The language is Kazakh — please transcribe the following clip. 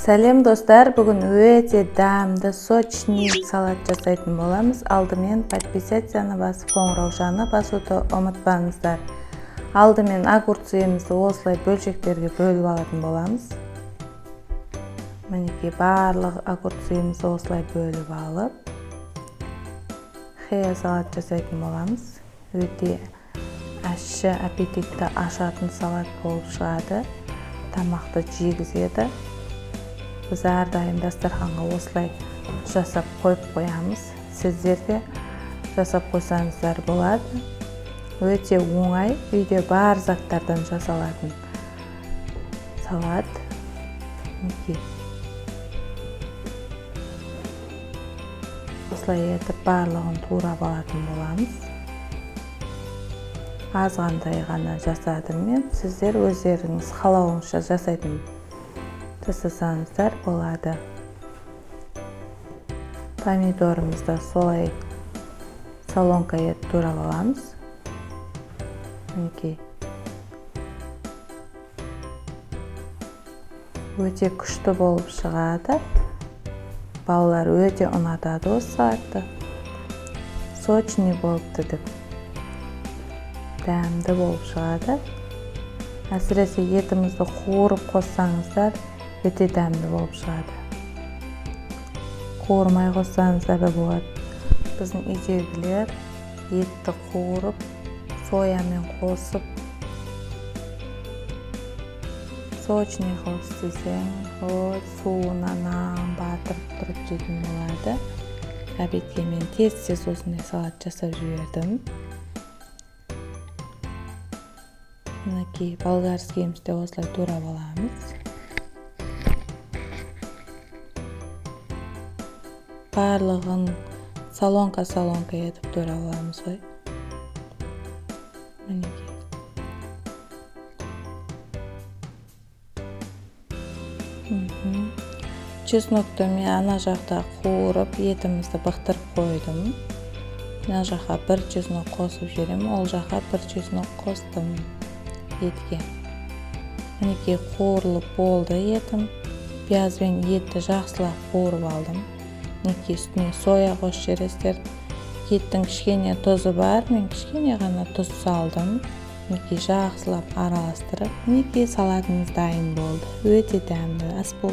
Сәлем достар, бүгін өте дәмді сочный салат жасайтын боламыз. Алдымен подписаться басып, қоңыраушаны басуды ұмытпаңыздар. Алдымен огурцымызды осылай бөлшектерге бөліп алатын боламыз. Мінекей барлық огурцымызды осылай бөліп алып, хея салат жасайтын боламыз. Өте ащы, аппетитті ашатын салат болып шығады. Тамақты жегізеді. Біз әрдайым дастарханға осылай жасап қойып қоямыз. Сіздер де жасап қойсаңыздар болады. Өте оңай, үйде бар заттардан жасалатын салат. Осылай етіп барлығын турап алатын боламыз. Азғандай ғана жасадым мен. Сіздер өздеріңіз қалауыңызша жасайтын жасасаңыздар болады. Помидорымызды солай солонка етіп турап аламыз. Өте күшті болып шығады. Балалар өте ұнатады осы салатты. Сочный болыпты деп. Дәмді болып шығады. Әсіресе етімізді қуырып қоссаңыздар, өте дәмді болып шығады. Қуырмай қоссаңыздар да болады. Біздің үйдегілер етті қуырып, соямен қосып, сочный қылып істесең, суына нан батырып тұрып жейтін болады. Обедке мен тез осындай салат жасап жібердім. Мінекей болгарскийімізді осылай турап аламыз. Барлығын солонка етіп турап аламыз ғой. Мінекей. Чеснокты мен ана жақта қуырып, етімізді бұқтырып қойдым. Ана жаққа бір чеснок қосып жіберем, ол жаққа бір чеснок қостым етке. Мінекей қуырылып болды етім. Пиязбен етті жақсылап қуырып алдым. Мінекей үстіне соя қосып жібересіздер. Еттің кішкене тұзы бар, мен кішкене ғана тұз салдым. Мінекей жақсылап араластырып, мінекей салатымыз дайын болды. Өте дәмді ас болды.